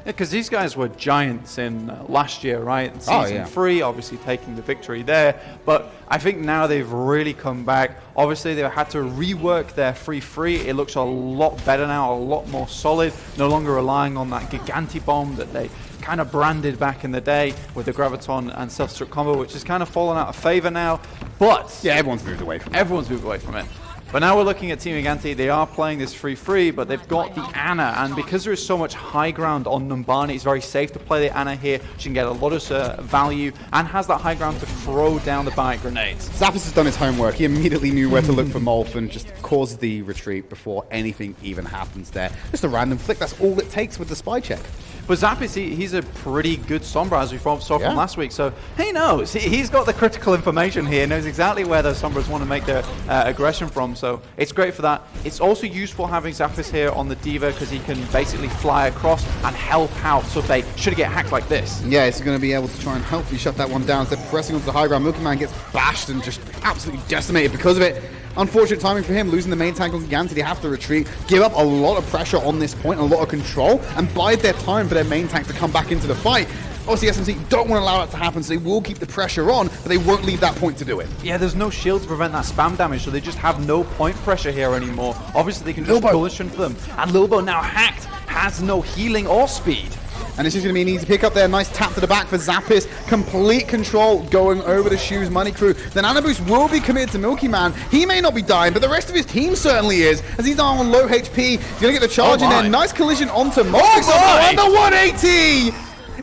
because these guys were giants in last year, right? In season 3, obviously taking the victory there. But I think now they've really come back. Obviously, they had to rework their 3-3. It looks a lot better now, a lot more solid. No longer relying on that Gigantti bomb that they kind of branded back in the day with the Graviton and Self-Destruct combo, which has kind of fallen out of favor now. But yeah, everyone's moved away from it. Everyone's moved away from it. But now we're looking at Team Gigantti. They are playing this 3-3, but they've got the Ana, and because there is so much high ground on Numbani, it's very safe to play the Ana here. She can get a lot of value and has that high ground to throw down the bite grenades. Zappis has done his homework. He immediately knew where to look for Molf and just caused the retreat before anything even happens there. Just a random flick, that's all it takes with the spy check. But Zappis, he's a pretty good Sombra, as we saw from last week, so he knows. He's got the critical information here, knows exactly where those Sombras want to make their aggression from, so it's great for that. It's also useful having Zappis here on the D.Va, because he can basically fly across and help out, so they should get hacked like this. Yeah, he's going to be able to try and hopefully shut that one down. Instead of pressing onto the high ground, Milky Man gets bashed and just absolutely decimated because of it. Unfortunate timing for him, losing the main tank on Gigantti. They have to retreat, give up a lot of pressure on this point, a lot of control, and bide their time for their main tank to come back into the fight. Obviously, SMC don't want to allow that to happen, so they will keep the pressure on, but they won't leave that point to do it. Yeah, there's no shield to prevent that spam damage, so they just have no point pressure here anymore. Obviously, they can just collision for them. And Lilbo, now hacked, has no healing or speed. And it's just going to be an easy pick up there. Nice tap to the back for Zappis. Complete control going over the Shoes Money crew. The Nano Boost will be committed to Milky Man. He may not be dying, but the rest of his team certainly is, as he's on low HP. He's going to get the charge in there. Nice collision onto Molf. And the 180!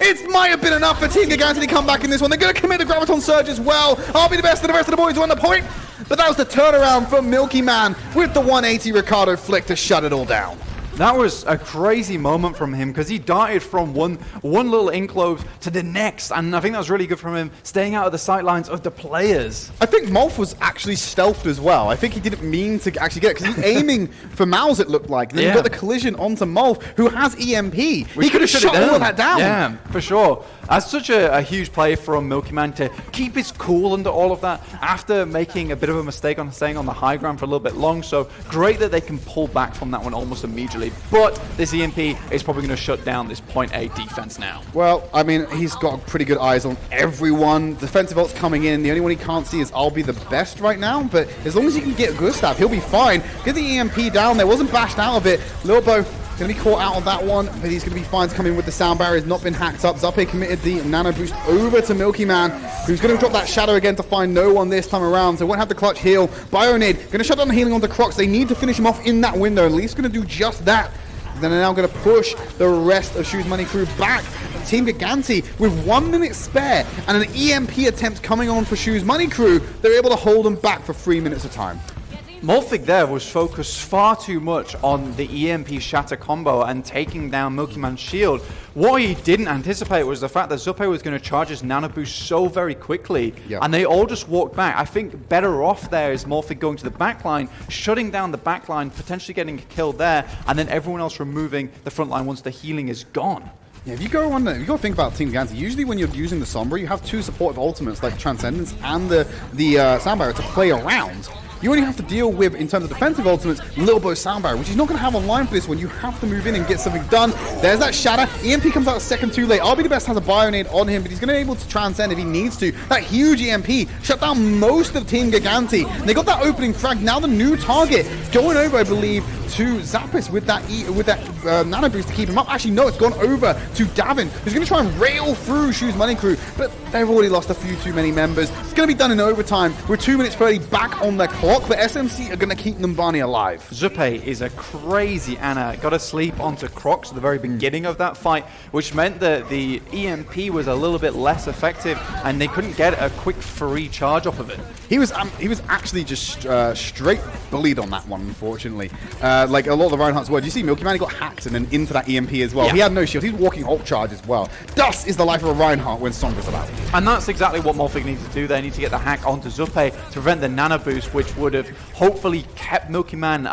It might have been enough for Team Gigantti to come back in this one. They're going to commit the Graviton Surge as well. I'll be the best of the rest of the boys who won the point. But that was the turnaround for Milky Man with the 180 Ricardo flick to shut it all down. That was a crazy moment from him, because he darted from one little enclave to the next, and I think that was really good from him, staying out of the sightlines of the players. I think Molf was actually stealthed as well. I think he didn't mean to actually get it, because he's aiming for Mouse, it looked like. Then he got the collision onto Molf, who has EMP. He could have shut all of that down. Yeah, for sure. That's such a huge play from Milky Man to keep his cool under all of that after making a bit of a mistake on staying on the high ground for a little bit long. So great that they can pull back from that one almost immediately. But this EMP is probably going to shut down this point A defense now. Well, I mean, he's got pretty good eyes on everyone. Defensive ult's coming in. The only one he can't see is I'll be the best right now. But as long as he can get Gustav, he'll be fine. Get the EMP down there. Wasn't bashed out of it. Lilbo going to be caught out on that one, but he's going to be fine to come in with the sound barrier. He's not been hacked up. Zappe committed the nano boost over to Milky Man, who's going to drop that shadow again to find no one this time around, so won't have the clutch heal. Bionade going to shut down the healing onto Crocs. They need to finish him off in that window, and Leaf's going to do just that. Then they're now going to push the rest of Shoes Money crew back. Team Gigantti, with 1 minute spare and an EMP attempt coming on for Shoes Money crew, they're able to hold them back for 3 minutes of time. Molfig there was focused far too much on the EMP shatter combo and taking down Milky Man's shield. What he didn't anticipate was the fact that Zuppe was going to charge his nano boost so very quickly, and they all just walked back. I think better off there is Molfig going to the backline, shutting down the backline, potentially getting killed there, and then everyone else removing the front line once the healing is gone. Yeah, if you go on, you got to think about Team Gigantti. Usually, when you're using the Sombra, you have two supportive ultimates like Transcendence and the Sound Barrier to play around. You only have to deal with, in terms of defensive ultimates, Lilbo's Sound Barrier, which he's not going to have online for this one. You have to move in and get something done. There's that shatter. EMP comes out a second too late. I'll be the best has a Bionade on him, but he's going to be able to transcend if he needs to. That huge EMP shut down most of Team Gigantti. And they got that opening frag. Now the new target going over, I believe, to Zappis with that nano boost to keep him up. Actually, no, it's gone over to Davin, who's going to try and rail through Shoes Money crew, but they've already lost a few too many members. It's going to be done in overtime. We're 2 minutes 30 back on the clock, but SMC are going to keep Numbani alive. Zuppe is a crazy Ana. Got to sleep onto Crocs at the very beginning of that fight, which meant that the EMP was a little bit less effective, and they couldn't get a quick free charge off of it. He was actually just straight bullied on that one, unfortunately. Like a lot of the Reinhardt's were. You see Milky Man, he got hacked and then into that EMP as well. Yeah. He had no shield. He's walking ult charge as well. Dust is the life of a Reinhardt when Sombra's about. And that's exactly what Molfig needs to do. They need to get the hack onto Zuppe to prevent the nano boost, which would have hopefully kept Milky Man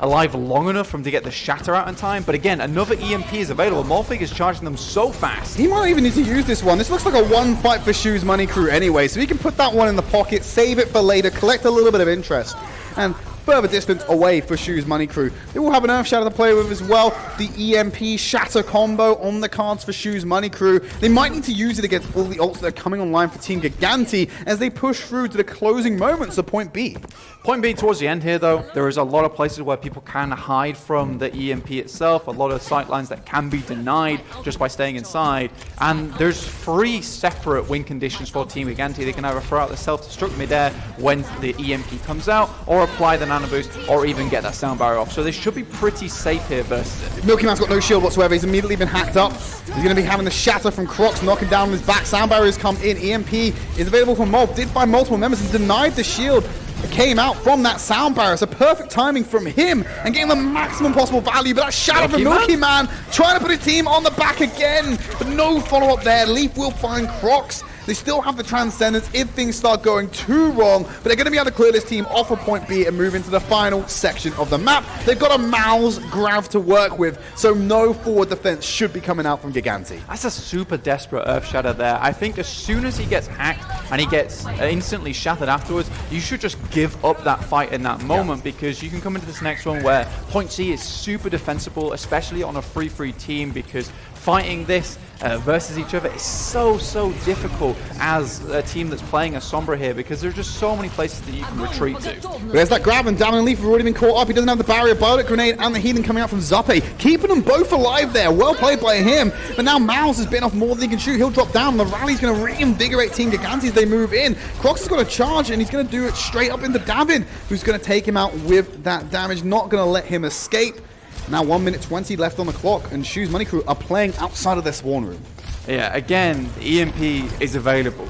alive long enough for him to get the shatter out in time. But again, another EMP is available. Molfig is charging them so fast. He might even need to use this one. This looks like a one fight for Shoes Money crew anyway, so he can put that one in the pocket, save it for later, collect a little bit of interest. And further distance away for Shoes Money Crew. They will have an Earth Shatter to play with as well. The EMP Shatter combo on the cards for Shoes Money Crew. They might need to use it against all the ults that are coming online for Team Gigantti as they push through to the closing moments of Point B. Point B towards the end here, though, there is a lot of places where people can hide from the EMP itself, a lot of sightlines that can be denied just by staying inside, and there's 3 separate win conditions for Team Gigantti. They can either throw out the self-destruct mid-air when the EMP comes out, or apply the nano boost, or even get that sound barrier off. So they should be pretty safe here versus it. Milky Man's got no shield whatsoever. He's immediately been hacked up. He's going to be having the shatter from Crocs knocking down his back. Sound barriers come in. EMP is available for Molf. Did find multiple members and denied the shield. Came out from that sound barrier. So perfect timing from him and getting the maximum possible value. But that shadow from Milky Man trying to put his team on the back again. But no follow-up there. Leaf will find Crocs. They still have the Transcendence if things start going too wrong, but they're going to be able to clear this team off of Point B and move into the final section of the map. They've got a Mal's Grav to work with, so no forward defense should be coming out from Gigantti. That's a super desperate Earth Shatter there. I think as soon as he gets hacked and he gets instantly shattered afterwards, you should just give up that fight in that moment because you can come into this next one where Point C is super defensible, especially on a 3-3 team, because fighting this versus each other is so difficult as a team that's playing a Sombra here because there are just so many places that you can retreat to. There's that grab, and Damon and Leaf have already been caught up. He doesn't have the barrier, Pollitt grenade, and the healing coming out from Zappe, keeping them both alive there. Well played by him, but now Mouse has bitten off more than he can shoot. He'll drop down. The rally's going to reinvigorate Team Gigantti as they move in. Crocs has got a charge, and he's going to do it straight up into Davin, who's going to take him out with that damage, not going to let him escape. Now 1 minute 20 left on the clock, and Shoes Money Crew are playing outside of their spawn room. Yeah, again, the EMP is available,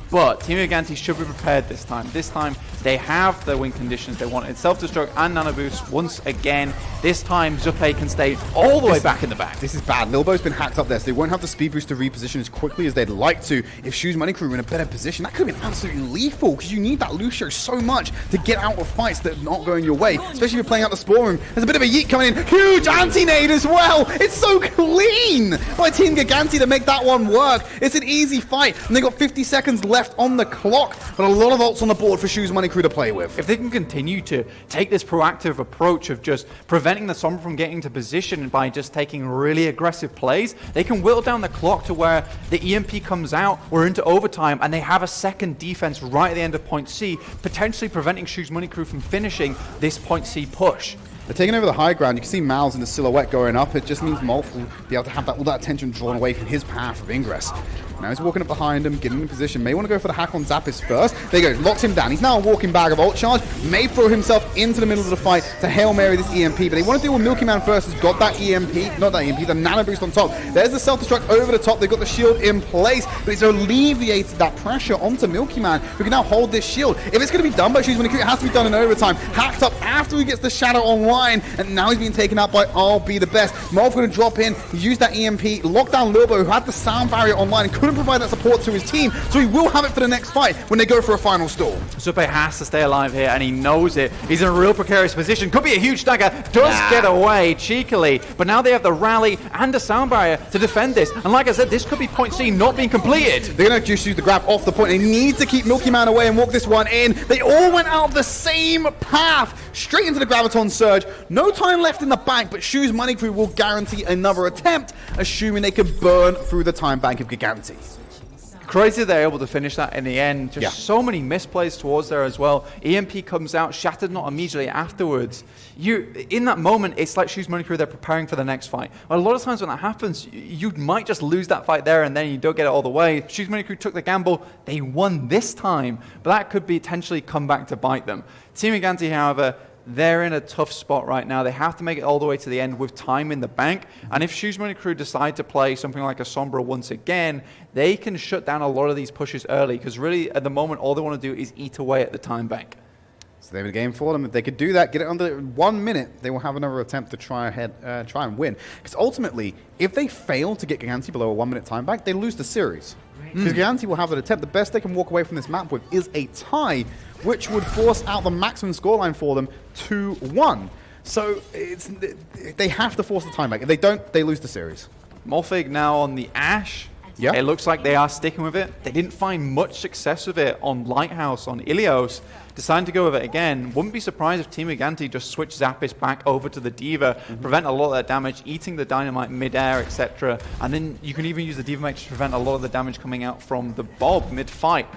but Team Gigantti should be prepared this time. This time, they have the win conditions they wanted. Self-destruct and nano boost once again. This time, Zappe can stay all the way back in the back. This is bad. Lilbo's been hacked up there, so they won't have the speed boost to reposition as quickly as they'd like to. If Shoes Money Crew were in a better position, that could have been absolutely lethal, because you need that Lucio so much to get out of fights that are not going your way, especially if you're playing out the spawn room. There's a bit of a yeet coming in. Huge anti-nade as well. It's so clean by Team Gigantti to make that one work. It's an easy fight, and they got 50 seconds left on the clock, but a lot of ults on the board for Shoes Money Crew to play with. If they can continue to take this proactive approach of just preventing the Sombra from getting into position by just taking really aggressive plays, they can whittle down the clock to where the EMP comes out, we're into overtime, and they have a second defense right at the end of Point C, potentially preventing Shoes Money Crew from finishing this Point C push. They're taking over the high ground. You can see Mal's in the silhouette going up. It just means Molf will be able to have all that attention drawn away from his path of ingress. Now he's walking up behind him, getting in position. May want to go for the hack on Zappis first. There you go, locks him down. He's now a walking bag of ult charge. May throw himself into the middle of the fight to Hail Mary this EMP, but they want to deal with Milky Man first. He's got that EMP, not that EMP, the nano boost on top. There's the self-destruct over the top. They've got the shield in place, but it's alleviated that pressure onto Milky Man, who can now hold this shield. If it's going to be done by Shoes Money Crew, it has to be done in overtime. Hacked up after he gets the shadow online, and now he's being taken out by I'll Be The Best. Molf going to drop in, use that EMP, lock down Lilbo, who had the sound barrier online and couldn't provide that support to his team, so he will have it for the next fight when they go for a final stall. Zappe has to stay alive here, and he knows it. He's in a real precarious position. Could be a huge dagger. Does get away cheekily, but now they have the rally and a sound barrier to defend this. And like I said, this could be Point C not being completed. They're going to just use the grab off the point. They need to keep Milky Man away and walk this one in. They all went out of the same path, straight into the Graviton Surge. No time left in the bank, but Shoes Money Crew will guarantee another attempt, assuming they can burn through the time bank of Gigantti. Crazy they're able to finish that in the end. Just so many misplays towards there as well. EMP comes out, shattered not immediately afterwards. In that moment, it's like Shoes Money Crew, they're preparing for the next fight. A lot of times when that happens, you might just lose that fight there and then you don't get it all the way. Shoes Money Crew took the gamble. They won this time, but that could potentially come back to bite them. Team Gigantti, however, they're in a tough spot right now. They have to make it all the way to the end with time in the bank. And if Shoes Money Crew decide to play something like a Sombra once again, they can shut down a lot of these pushes early, because really at the moment all they want to do is eat away at the time bank. So they have a game for them. If they could do that, get it under 1 minute, they will have another attempt to try and win. Because ultimately, if they fail to get Gigantti below a 1 minute time bank, they lose the series. Because Gigantti will have an attempt. The best they can walk away from this map with is a tie, which would force out the maximum scoreline for them 2-1. So they have to force the time back. If they don't, they lose the series. Morphig now on the Ashe. Yeah. It looks like they are sticking with it. They didn't find much success with it on Lighthouse, on Ilios. Deciding to go with it again. Wouldn't be surprised if Team Gigantti just switched Zappis back over to the D.Va, prevent a lot of that damage, eating the Dynamite mid-air, etc. And then you can even use the D.Va mech to prevent a lot of the damage coming out from the Bob mid-fight.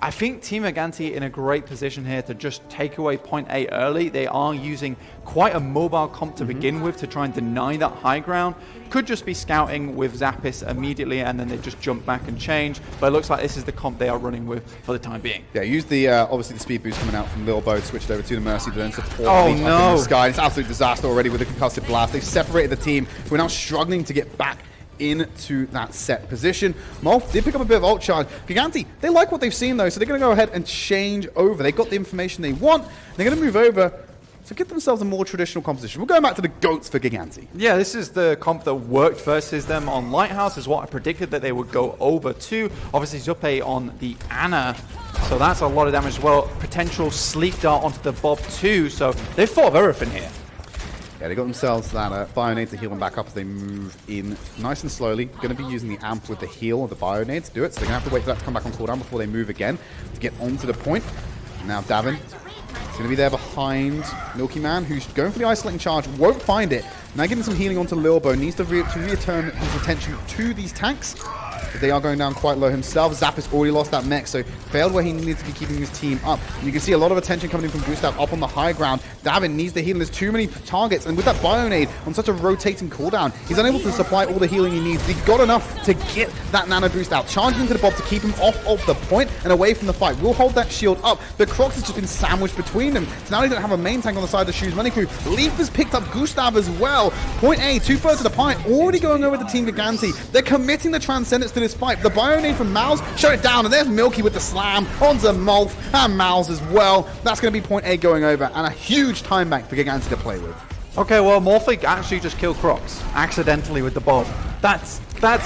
I think Team Gigantti in a great position here to just take away point A early. They are using quite a mobile comp to begin with to try and deny that high ground. Could just be scouting with Zappis immediately and then they just jump back and change. But it looks like this is the comp they are running with for the time being. Yeah, use the, obviously the speed boost coming out from Lilbo, switched over to the Mercy, but then support oh, up in the sky. It's an absolute disaster already with the concussive blast. They've separated the team. We're now struggling to get back into that set position. Molf did pick up a bit of ult charge. Gigantti, they like what they've seen though, so they're going to go ahead and change over. They got the information they want. They're going to move over to get themselves a more traditional composition. We're going back to the GOATs for Gigantti. Yeah, this is the comp that worked versus them on Lighthouse, is what I predicted that they would go over to. Obviously, Zuppe on the Ana, so that's a lot of damage as well. Potential sleep dart onto the Bob too, so they've thought of everything here. Yeah, they got themselves that Bionade to heal them back up as they move in nice and slowly. Going to be using the amp with the heal of the Bionade to do it, so they're going to have to wait for that to come back on cooldown before they move again to get onto the point. Now Davin is going to be there behind Milky Man, who's going for the isolating charge, won't find it. Now getting some healing onto Lilbo, needs to return his attention to these tanks. They are going down quite low himself. Zappis already lost that mech, so failed where he needs to be keeping his team up. And you can see a lot of attention coming in from Gustav up on the high ground. Davin needs the healing. There's too many targets, and with that Bionade on such a rotating cooldown, he's unable to supply all the healing he needs. He got enough to get that nano boost out, charging into the Bob to keep him off of the point and away from the fight. We'll hold that shield up, but Crocs has just been sandwiched between them. So now they don't have a main tank on the side of the Shoes Money Crew. Leaf has picked up Gustav as well. Point A, 2/3 of the pie, already going over to Team Gigantti. They're committing the Transcendence to this fight. The Bionade from Mouse, shut it down, and there's Milky with the slam onto Molf and Mouse as well. That's going to be point A going over, and a huge time bank for Gigantti to play with. Okay, well, Morphic actually just killed Crocs accidentally with the Bob. That's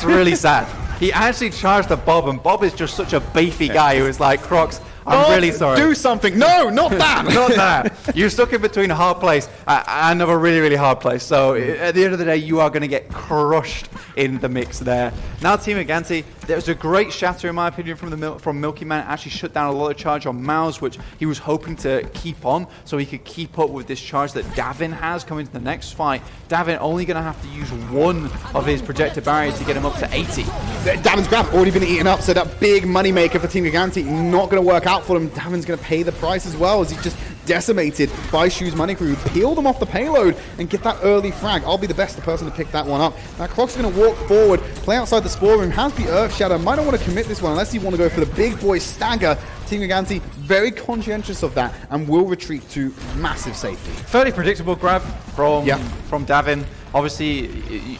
really sad. He actually charged the Bob, and Bob is just such a beefy guy who is like, Crocs, I'm really sorry. Do something. No, not that. Not that. You're stuck in between a hard place and a really, really hard place. So at the end of the day, you are going to get crushed in the mix there. Now Team Gigantti, there was a great shatter in my opinion from Milky Man. Actually shut down a lot of charge on Mouse, which he was hoping to keep on so he could keep up with this charge that Davin has coming to the next fight. Davin only going to have to use one of his projector barriers to get him up to 80. Davin's grab already been eaten up, so that big money maker for Team Gigantti not going to work out for him. Davin's going to pay the price as well as he just decimated by Shoes Money Crew, peel them off the payload and get that early frag. I'll be the best person to pick that one up. Now Crocs is going to walk forward, play outside the Spore Room, has the Earth Shadow, might not want to commit this one unless you want to go for the big boy stagger. Team Gigantti very conscientious of that and will retreat to massive safety. Fairly predictable grab from Davin. Obviously,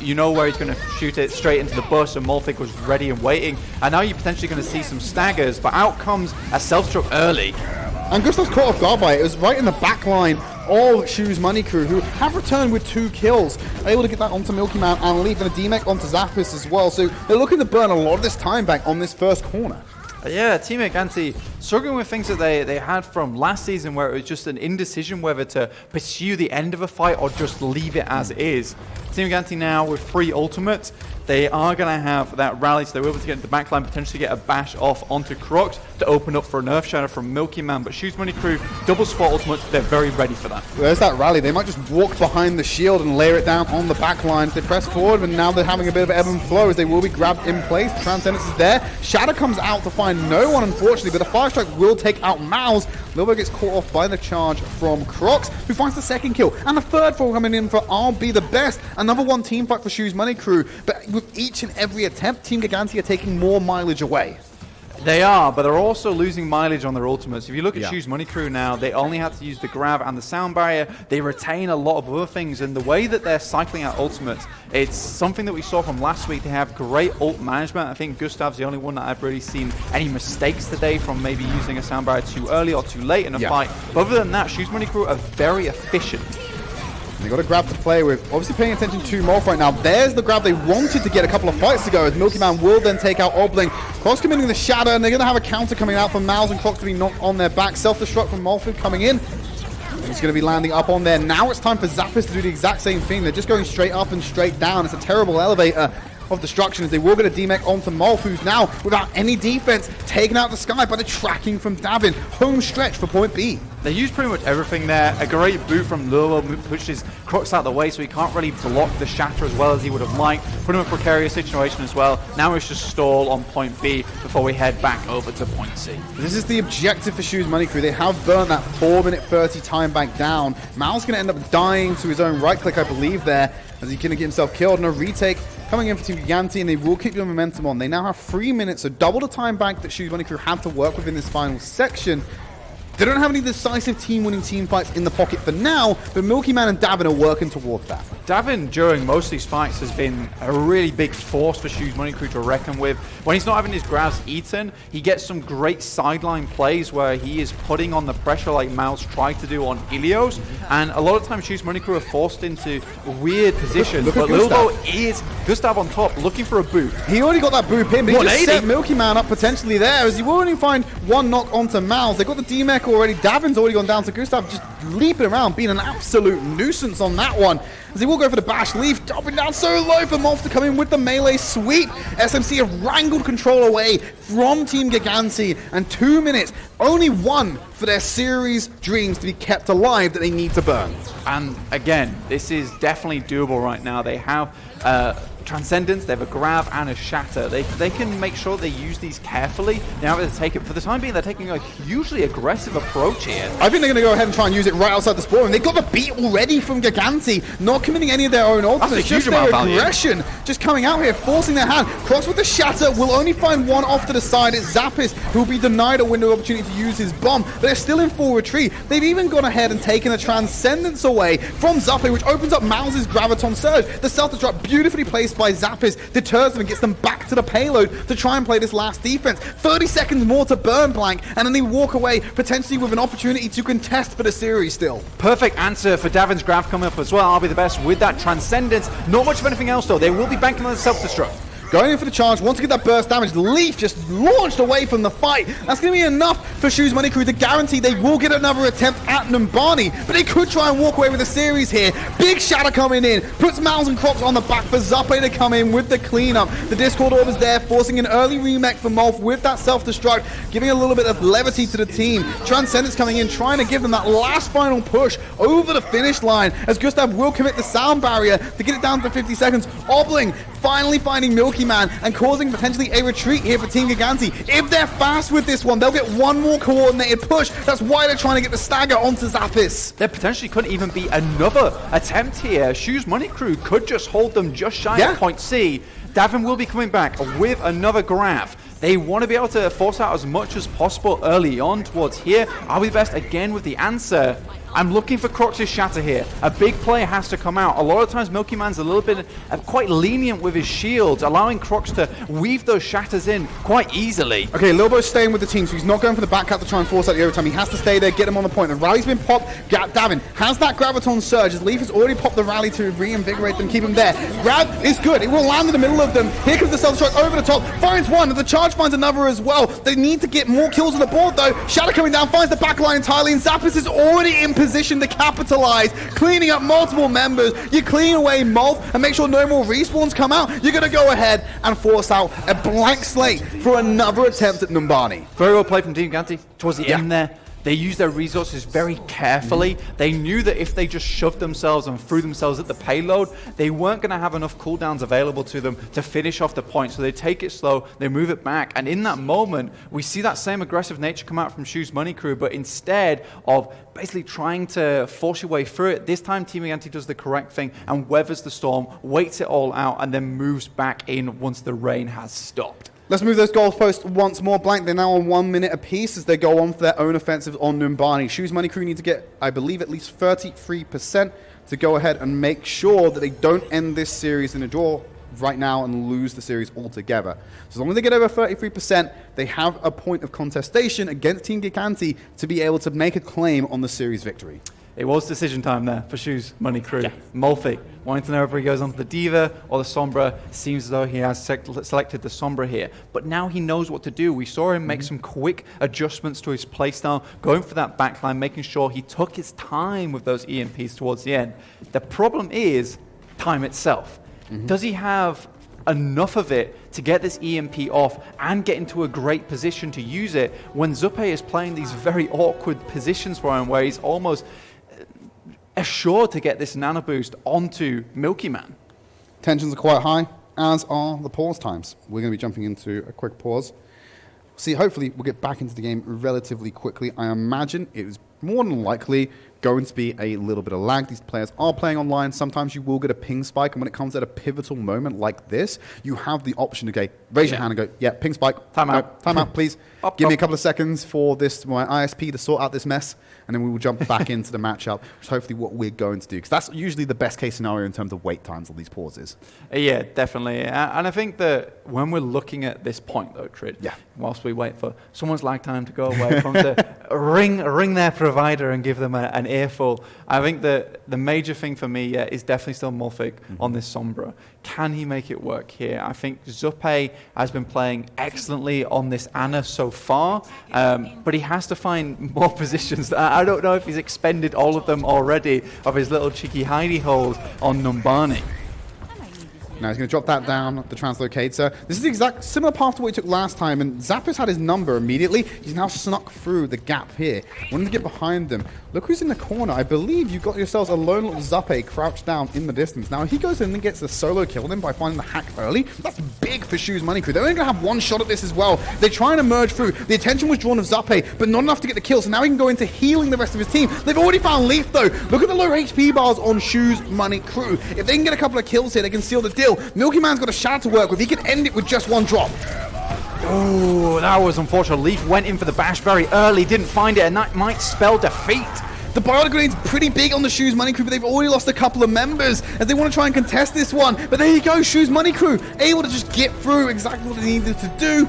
you know where he's going to shoot it straight into the bus, and Morphic was ready and waiting. And now you're potentially going to see some staggers, but out comes a self-struck early. And Gustav's caught off guard by it. It was right in the back line of Shoes Money Crew, who have returned with 2 kills. Able to get that onto Milky Man and leaving a D-Mech onto Zappis as well. So they're looking to burn a lot of this time back on this first corner. Yeah, Team Gigantti struggling with things that they had from last season where it was just an indecision whether to pursue the end of a fight or just leave it as is. Team Gigantti now with 3 ultimates. They are going to have that rally, so they're able to get into the backline, potentially get a bash off onto Crocs to open up for an Earth Shadow from Milky Man. But Shoes Money Crew, double spot ultimates, they're very ready for that. There's that rally. They might just walk behind the shield and layer it down on the backline. They press forward, and now they're having a bit of ebb and flow as they will be grabbed in place. Transcendence is there. Shadow comes out to find no one, unfortunately, but the Fire Strike will take out Mouse. Lilbo gets caught off by the charge from Crocs, who finds the second kill. And the third fall coming in for I'll Be The Best. Another one team fight for Shoes Money Crew. But with each and every attempt, Team Gigantti are taking more mileage away. They are, but they're also losing mileage on their ultimates. If you look at Shoes Money Crew now, they only have to use the grab and the sound barrier. They retain a lot of other things, and the way that they're cycling out ultimates, it's something that we saw from last week. They have great ult management. I think Gustav's the only one that I've really seen any mistakes today from maybe using a sound barrier too early or too late in a fight. But other than that, Shoes Money Crew are very efficient. They got a grab to play with. Obviously paying attention to Morph right now. There's the grab they wanted to get a couple of fights ago, as Milky Man will then take out Obling. Crocs committing the Shadow, and they're going to have a counter coming out from Mouse, and Crocs going to be knocked on their back. Self-destruct from Morph coming in. He's going to be landing up on there. Now it's time for Zappis to do the exact same thing. They're just going straight up and straight down. It's a terrible elevator. of destruction as they will get a D-Mech onto Molf, who's now, without any defense, taken out the sky by the tracking from Davin. Home stretch for point B. They used pretty much everything there. A great boot from Lurwell pushes Crux out of the way, so he can't really block the Shatter as well as he would have liked. Put him in a precarious situation as well. Now it's just stall on point B before we head back over to point C. This is the objective for Shoes Money Crew. They have burned that 4-minute 30 time back down. Mal's going to end up dying to his own right click, I believe, there, as he's going to get himself killed. And a retake coming in for Team Gigantti, and they will keep the momentum on. They now have 3 minutes, so double the time back that Shoes Money Crew had to work with in this final section. They don't have any decisive team-winning team fights in the pocket for now, but Milky Man and Davin are working towards that. Davin, during most of these fights, has been a really big force for Shoes Money Crew to reckon with. When he's not having his grabs eaten, he gets some great sideline plays where he is putting on the pressure like Mal's tried to do on Ilios, and a lot of times Shoes Money Crew are forced into weird positions, but Lilbo is Gustav on top, looking for a boot. He already got that boop in, but he just set Milky Man up potentially there, as he will only find one knock onto Mal's. They got the D-Mech already. Davin's already gone down to Gustav, just leaping around, being an absolute nuisance on that one. As he will go for the bash leaf, dropping down so low for Molf to come in with the melee sweep. SMC have wrangled control away from Team Gigantti, and 2 minutes, only one for their series dreams to be kept alive that they need to burn. And again, this is definitely doable right now. They have Transcendence, they have a grab and a shatter. They can make sure they use these carefully. Now they take it, for the time being, they're taking a hugely aggressive approach here. I think they're going to go ahead and try and use it right outside the spawn. They got the beat already from Gigantti, not committing any of their own ultimates. Just their aggression, just coming out here, forcing their hand. Cross with the shatter will only find one off to the side. It's Zappis, who will be denied a window of opportunity to use his bomb. They're still in full retreat. They've even gone ahead and taken a Transcendence away from Zappe, which opens up Mouse' Graviton Surge. The self-destruct, beautifully placed by Zappis, deters them and gets them back to the payload to try and play this last defense. 30 seconds more to burn Blank, and then they walk away potentially with an opportunity to contest for the series still. Perfect answer for Davin's grab coming up as well. I'll be the best with that Transcendence. Not much of anything else though. They will be banking on the self-destruct. Going in for the charge, want to get that burst damage. Leaf just launched away from the fight. That's going to be enough for Shoes Money Crew to guarantee they will get another attempt at Numbani, but they could try and walk away with the series here. Big Shatter coming in, puts Mouse and Crops on the back for Zappe to come in with the cleanup. The Discord Orb is there, forcing an early remake for Molf with that self-destruct, giving a little bit of levity to the team. Transcendence coming in, trying to give them that last final push over the finish line, as Gustav will commit the sound barrier to get it down to 50 seconds. Obling finally finding Milky Man and causing potentially a retreat here for Team Gigantti. If they're fast with this one, they'll get one more coordinated push. That's why they're trying to get the stagger onto Zappis. There potentially could even be another attempt here. Shoes Money Crew could just hold them just shy of point C. Davin will be coming back with another grab. They want to be able to force out as much as possible early on towards here. I'll be best again with the answer. I'm looking for Crocs' Shatter here. A big player has to come out. A lot of times Milky Man's a little bit quite lenient with his shields, allowing Crocs to weave those shatters in quite easily. Okay, Lilbo's staying with the team, so he's not going for the back cut to try and force out the overtime. He has to stay there, get him on the point. The rally's been popped. Davin has that Graviton Surge, as Leaf has already popped the rally to reinvigorate them, keep him there. Grab is good. It will land in the middle of them. Here comes the self-destruct over the top. Finds one, and the charge finds another as well. They need to get more kills on the board, though. Shadow coming down, finds the back line entirely, and Zappis is already in position to capitalize, cleaning up multiple members. You clean away Molf and make sure no more respawns come out. You're going to go ahead and force out a blank slate for another attempt at Numbani. Very well played from Team Gigantti towards the end there. They used their resources very carefully. They knew that if they just shoved themselves and threw themselves at the payload, they weren't going to have enough cooldowns available to them to finish off the point. So they take it slow, they move it back. And in that moment, we see that same aggressive nature come out from Shoes Money Crew, but instead of basically trying to force your way through it, this time Team Gigantti does the correct thing and weathers the storm, waits it all out, and then moves back in once the rain has stopped. Let's move those goalposts once more. Blank, they're now on 1 minute apiece as they go on for their own offensive on Numbani. Shoes Money Crew need to get, I believe, at least 33% to go ahead and make sure that they don't end this series in a draw right now and lose the series altogether. So as long as they get over 33%, they have a point of contestation against Team Gigantti to be able to make a claim on the series victory. It was decision time there for Shoes Money Crew. Yeah. Molfi wanting to know if he goes on to the Diva or the Sombra. Seems as though he has selected the Sombra here. But now he knows what to do. We saw him make some quick adjustments to his playstyle, going for that backline, making sure he took his time with those EMPs towards the end. The problem is time itself. Does he have enough of it to get this EMP off and get into a great position to use it when Zuppe is playing these very awkward positions for him where he's almost assured to get this nano boost onto Milky Man. Tensions are quite high, as are the pause times. We're going to be jumping into a quick pause. See, hopefully we'll get back into the game relatively quickly. I imagine it is more than likely going to be a little bit of lag. These players are playing online. Sometimes you will get a ping spike, and when it comes at a pivotal moment like this, you have the option to go, raise your hand and go, yeah, ping spike. Time out. Time out, please. Give me a couple of seconds for my ISP to sort out this mess, and then we will jump back into the matchup, which is hopefully what we're going to do, because that's usually the best case scenario in terms of wait times on these pauses. Yeah, definitely. And I think that when we're looking at this point, though, Tridd, whilst we wait for someone's lag time to go away, from to ring their provider and give them an earful, I think that the major thing for me is definitely still Mulfig on this Sombra. Can he make it work here? I think Zuppe has been playing excellently on this Ana so far, but he has to find more positions. I don't know if he's expended all of them already of his little cheeky hidey holes on Numbani. Now he's going to drop that down, the translocator. This is the exact similar path to what he took last time, and Zappos had his number immediately. He's now snuck through the gap here. Wanting to get behind them. Look who's in the corner. I believe you've got yourselves a lone little Zuppe crouched down in the distance. Now, if he goes in and gets the solo kill him by finding the hack early, that's big for Shoes Money Crew. They're only going to have one shot at this as well. They're trying to merge through. The attention was drawn of Zuppe, but not enough to get the kill, so now he can go into healing the rest of his team. They've already found Leaf, though. Look at the low HP bars on Shoes Money Crew. If they can get a couple of kills here, they can seal the deal. Milky Man's got a shot to work with. He can end it with just one drop. Oh, that was unfortunate. Leaf went in for the bash very early, didn't find it, and that might spell defeat. The Biotic Grenade's pretty big on the Shoes Money Crew, but they've already lost a couple of members as they want to try and contest this one. But there you go, Shoes Money Crew able to just get through exactly what they needed to do.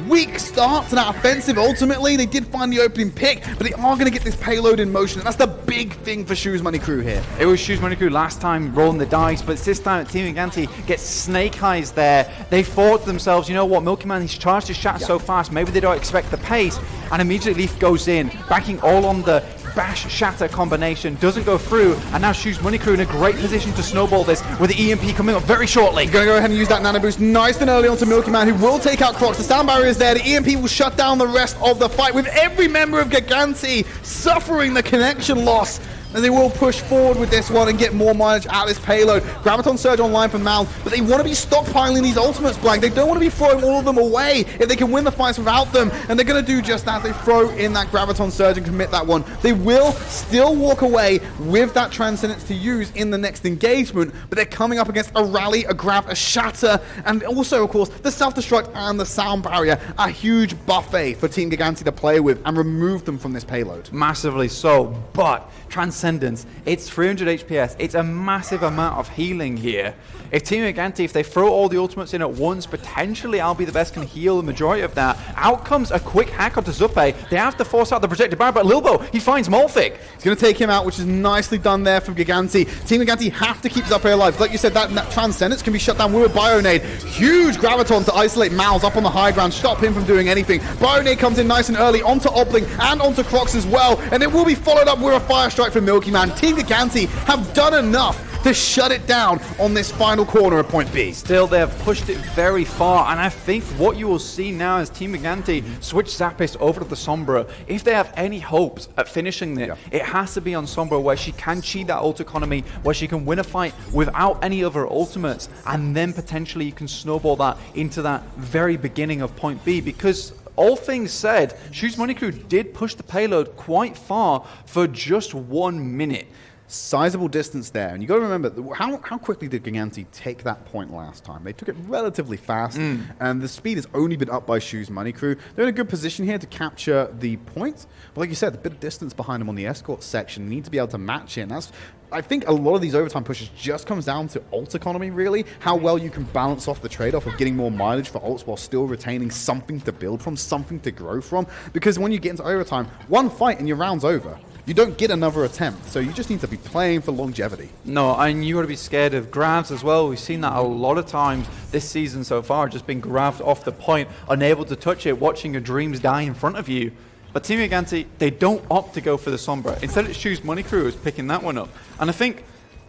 Weak start to that offensive. Ultimately, they did find the opening pick, but they are going to get this payload in motion, and that's the big thing for Shoes Money Crew here. It was Shoes Money Crew last time rolling the dice, but this time Team Gigantti gets snake eyes there. They thought to themselves, you know what, Milky Man, he's charged his shot so fast, maybe they don't expect the pace, and immediately Leaf goes in, backing all on the bash shatter combination, doesn't go through, and now Shoes Money Crew in a great position to snowball this with the EMP coming up very shortly. Going to go ahead and use that nano boost nice and early onto Milky Man, who will take out Crocs. The sound barrier is there. The EMP will shut down the rest of the fight, with every member of Gigantti suffering the connection loss. And they will push forward with this one and get more mileage out of this payload. Graviton Surge online for Mal, but they want to be stockpiling these ultimates, Blank. They don't want to be throwing all of them away if they can win the fights without them. And they're going to do just that. They throw in that Graviton Surge and commit that one. They will still walk away with that Transcendence to use in the next engagement, but they're coming up against a Rally, a Grav, a Shatter, and also, of course, the Self-Destruct and the Sound Barrier. A huge buffet for Team Gigantti to play with and remove them from this payload. Massively so, but Transcendence, it's 300 HPS, it's a massive amount of healing here. If Team Gigantti, if they throw all the ultimates in at once, potentially I'll be the best can heal the majority of that. Out comes a quick hack onto Zuppe. They have to force out the projected barrier, but Lilbo, he finds Mulfig. He's going to take him out, which is nicely done there from Gigantti. Team Gigantti have to keep Zuppe alive. Like you said, that Transcendence can be shut down with a Bionade. Huge Graviton to isolate Mal's up on the high ground, stop him from doing anything. Bionade comes in nice and early onto Obling and onto Crocs as well, and it will be followed up with a Fire Strike from Milky Man. Team Gigantti have done enough to shut it down on this final corner of Point B. Still, they have pushed it very far, and I think what you will see now is Team Gigantti switch Zappos over to the Sombra. If they have any hopes at finishing it, it has to be on Sombra, where she can cheat that ult economy, where she can win a fight without any other ultimates, and then potentially you can snowball that into that very beginning of Point B, because all things said, Shoes Money Crew did push the payload quite far for just 1 minute. Sizable distance there, and you got to remember how quickly did Gigantti take that point last time? They took it relatively fast, and the speed has only been up by Shoes Money Crew. They're in a good position here to capture the point, but like you said, the bit of distance behind them on the escort section, need to be able to match it, and that's, I think a lot of these overtime pushes just comes down to ult economy, really. How well you can balance off the trade-off of getting more mileage for ults while still retaining something to build from, something to grow from. Because when you get into overtime, one fight and your round's over. You don't get another attempt, so you just need to be playing for longevity. No, and you got to be scared of grabs as well. We've seen that a lot of times this season so far, just being grabbed off the point, unable to touch it, watching your dreams die in front of you. But Team Gigantti, they don't opt to go for the Sombra. Instead, it's Shoes Money Crew who's picking that one up. And I think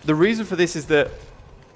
the reason for this is that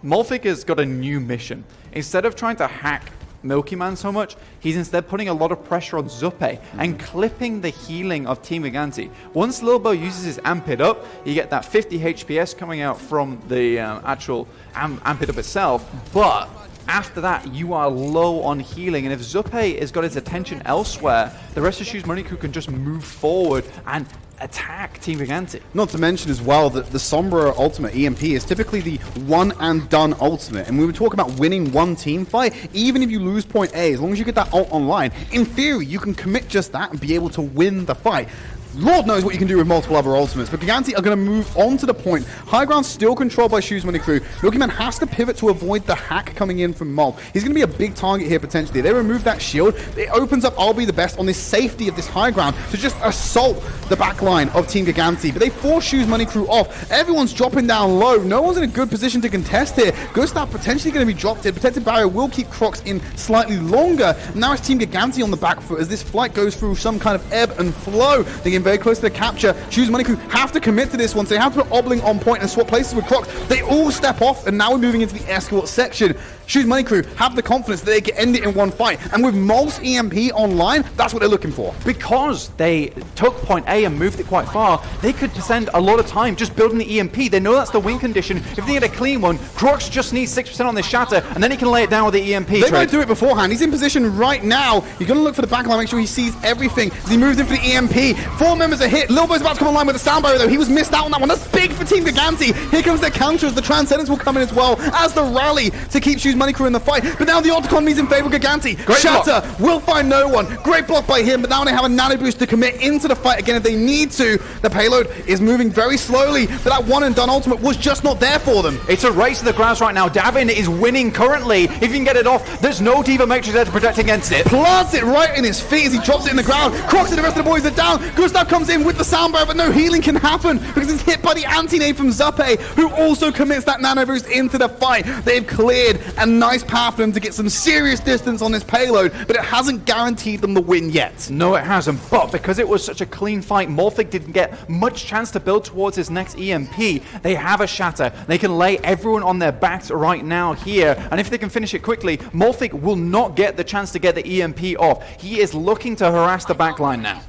Molfig has got a new mission. Instead of trying to hack Milky Man so much, he's instead putting a lot of pressure on Zuppe and clipping the healing of Team Gigantti. Once Lilbo uses his Amp It Up, you get that 50 HPS coming out from the actual Amp It Up itself, but after that, you are low on healing, and if Zuppe has got his attention elsewhere, the rest of Shoes Money Crew can just move forward and attack Team Gigantti. Not to mention as well that the Sombra ultimate EMP is typically the one and done ultimate, and we were talking about winning one team fight. Even if you lose point A, as long as you get that ult online, in theory you can commit just that and be able to win the fight. Lord knows what you can do with multiple other ultimates, but Gigantti are going to move on to the point. High ground still controlled by Shoes Money Crew. Milky Man has to pivot to avoid the hack coming in from Mol. He's going to be a big target here potentially. They remove that shield. It opens up I'll Be the Best on this safety of this high ground to just assault the back line of Team Gigantti. But they force Shoes Money Crew off. Everyone's dropping down low. No one's in a good position to contest here. Gustav potentially going to be dropped here. Protected barrier will keep Crocs in slightly longer. Now it's Team Gigantti on the back foot as this fight goes through some kind of ebb and flow. They get very close to the capture. Shoes Money Crew have to commit to this one, so they have to put Obling on point and swap places with Crocs. They all step off, and now we're moving into the escort section. Shoes Money Crew have the confidence that they can end it in one fight, and with Mol's EMP online, that's what they're looking for. Because they took point A and moved it quite far, they could spend a lot of time just building the EMP. They know that's the win condition. If they get a clean one, Crocs just needs 6% on this shatter, and then he can lay it down with the EMP. They're going to do it beforehand. He's in position right now. He's going to look for the backline, make sure he sees everything as he moves in for the EMP. 4 members are hit. Lilbo's about to come online with the sound barrier, though. He was missed out on that one. That's big for Team Gigantti. Here comes their counters. The Transcendence will come in as well as the rally to keep Shoes Money Crew in the fight. But now the autonomy is in favor of Gigantti. Great Shatter block. will find no one. Great block by him, but now they have a nano boost to commit into the fight again if they need to. The payload is moving very slowly, but that one and done ultimate was just not there for them. It's a race to the grounds right now. Davin is winning currently. If you can get it off, there's no Diva Matrix there to protect against it. Plants it right in his feet as he drops it in the ground. Crocs and the rest of the boys are down. Gustav comes in with the sound barrier, but no healing can happen because it's hit by the anti-nade from Zuppe, who also commits that nano boost into the fight. They've cleared a nice path for them to get some serious distance on this payload, but it hasn't guaranteed them the win yet. No, it hasn't. But because it was such a clean fight, Molfig didn't get much chance to build towards his next EMP. They have a shatter. They can lay everyone on their backs right now here, and if they can finish it quickly, Molfig will not get the chance to get the EMP off. He is looking to harass the backline now.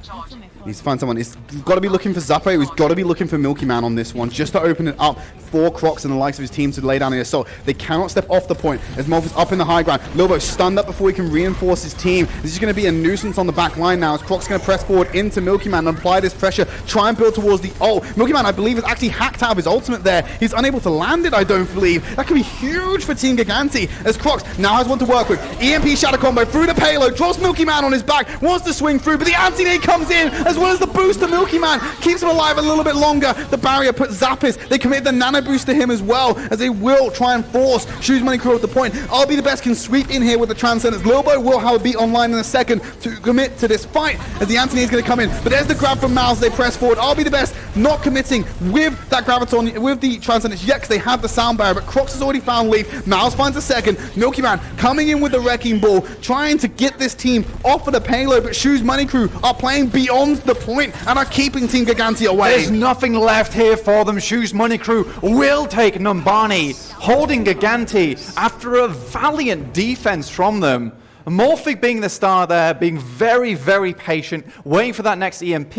Needs to find someone. He's got to be looking for Zuppe. He's got to be looking for Milky Man on this one, just to open it up for Crocs and the likes of his team to lay down the assault. They cannot step off the point as Molf is up in the high ground. Lilbo stunned up before he can reinforce his team. This is going to be a nuisance on the back line now as Crocs going to press forward into Milky Man and apply this pressure, try and build towards the ult. Milky Man, I believe, is actually hacked out of his ultimate there. He's unable to land it, I don't believe. That could be huge for Team Gigantti as Crocs now has one to work with. EMP shatter combo through the payload, drops Milky Man on his back, wants to swing through, but the anti-nade comes in as well as the boost to Milky Man, keeps him alive a little bit longer. The barrier puts Zappis. They commit the nano boost to him as well, as they will try and force Shoes Money Crew at the point. I'll Be the Best can sweep in here with the Transcendence. Lilbo will have a beat online in a second to commit to this fight as the anti-nade is going to come in. But there's the grab from Miles. They press forward. I'll Be the Best not committing with that Graviton, with the Transcendence yet, because they have the sound barrier, but Crocs has already found Leaf. Miles finds a second. Milky Man coming in with the Wrecking Ball, trying to get this team off of the payload, but Shoes Money Crew are playing beyond the point and are keeping Team Gigantti away. There's nothing left here for them. Shoes Money Crew will take Numbani, holding Gigantti after a valiant defense from them. Morphic being the star there, being very, very patient, waiting for that next EMP.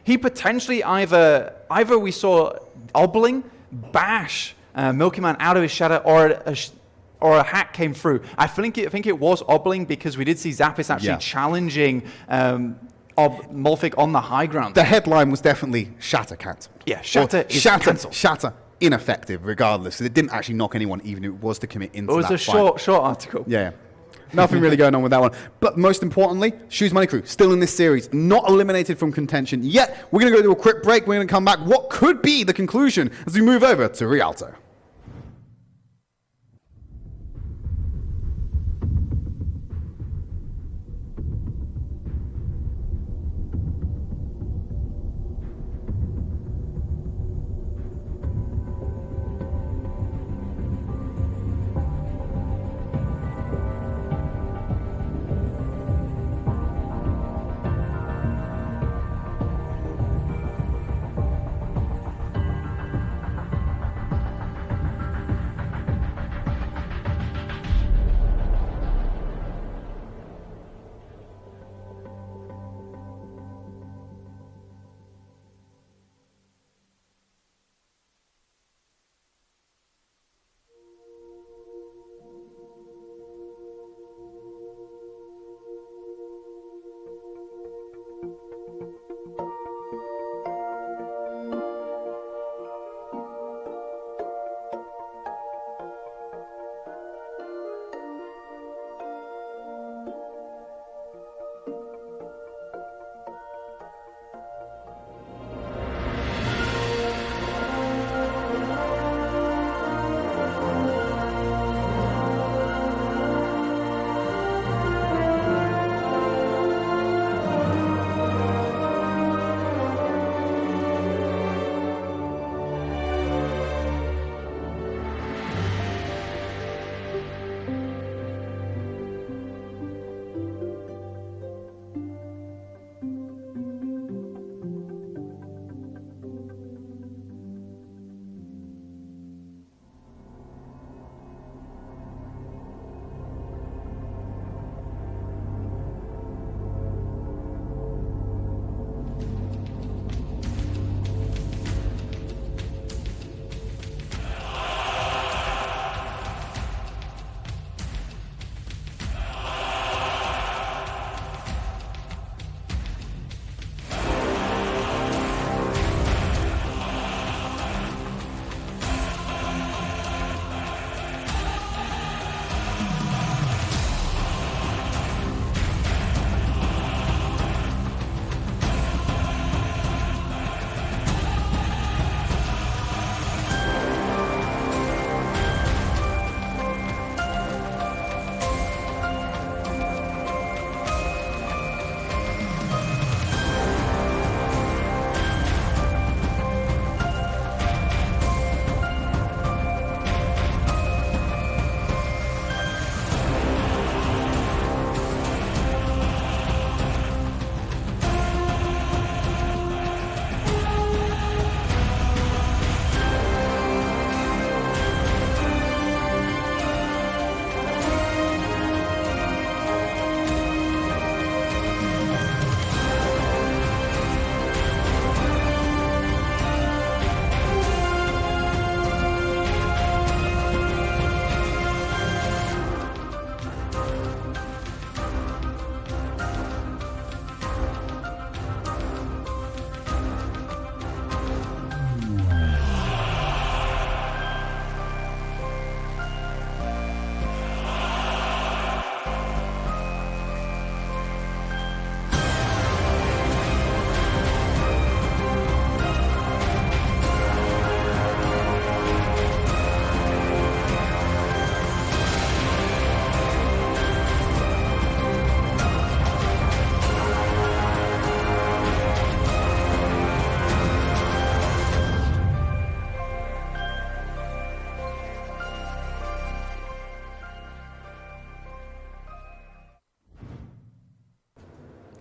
He potentially either we saw Obling bash Milky Man out of his shadow, or a hack came through. I think it was Obling because we did see Zappis actually challenging Molfig on the high ground. The headline was definitely Shatter cancelled. Yeah, Shatter is cancelled. Shatter ineffective regardless. It didn't actually knock anyone even if it was to commit into that fight. It was a short article. Yeah. Nothing really going on with that one. But most importantly, Shoes Money Crew still in this series, not eliminated from contention yet. We're going to go to a quick break. We're going to come back. What could be the conclusion as we move over to Rialto?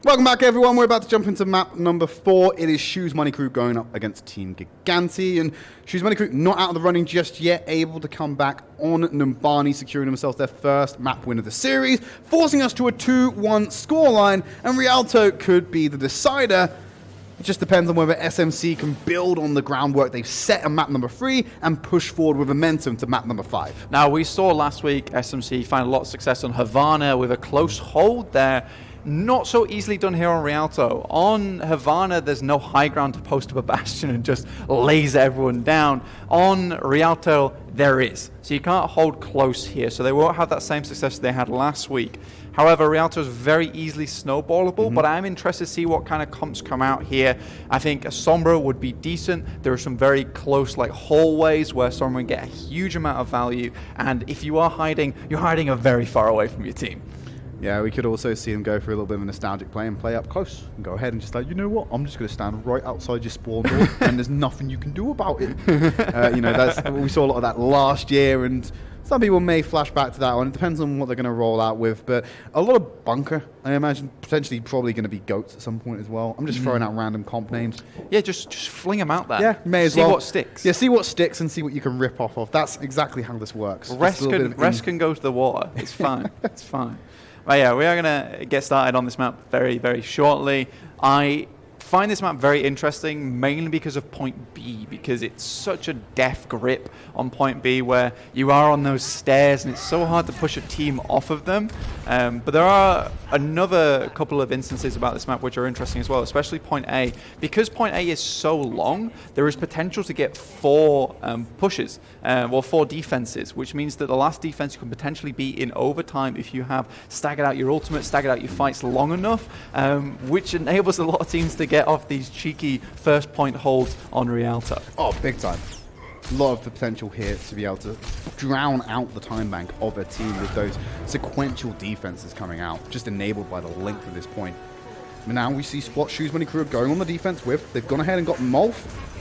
Welcome back, everyone. We're about to jump into map number 4. It is Shoes Money Crew going up against Team Gigantti. And Shoes Money Crew not out of the running just yet, able to come back on Numbani, securing themselves their first map win of the series, forcing us to a 2-1 scoreline. And Rialto could be the decider. It just depends on whether SMC can build on the groundwork they've set on map number 3 and push forward with momentum to map number 5. Now, we saw last week SMC find a lot of success on Havana with a close hold there. Not so easily done here on Rialto. On Havana, there's no high ground to post up a bastion and just laser everyone down. On Rialto, there is. So you can't hold close here. So they won't have that same success they had last week. However, Rialto is very easily snowballable, but I'm interested to see what kind of comps come out here. I think a Sombra would be decent. There are some very close hallways where Sombra can get a huge amount of value. And if you are hiding, you're hiding a very far away from your team. Yeah, we could also see him go for a little bit of a nostalgic play and play up close and go ahead and just you know what, I'm just going to stand right outside your spawn door and there's nothing you can do about it. We saw a lot of that last year, and some people may flash back to that one. It depends on what they're going to roll out with, but a lot of bunker, I imagine, potentially probably going to be goats at some point as well. I'm just throwing out random comp names. Yeah, just fling them out there. Yeah, may as well. See what sticks. Yeah, see what sticks and see what you can rip off of. That's exactly how this works. Rest can go to the water. It's fine. It's fine. But yeah, we are going to get started on this map very, very shortly. I find this map very interesting, mainly because of point B, because it's such a death grip on point B where you are on those stairs and it's so hard to push a team off of them. But there are another couple of instances about this map which are interesting as well, especially point A. Because point A is so long, there is potential to get 4 pushes, 4 defenses, which means that the last defense can potentially be in overtime if you have staggered out your ultimate, staggered out your fights long enough, which enables a lot of teams to get off these cheeky first point holds on Rialto. Oh, big time. A lot of the potential here to be able to drown out the time bank of a team with those sequential defenses coming out, just enabled by the length of this point. But now we see what Shoes Money Crew are going on the defense with. They've gone ahead and got Molf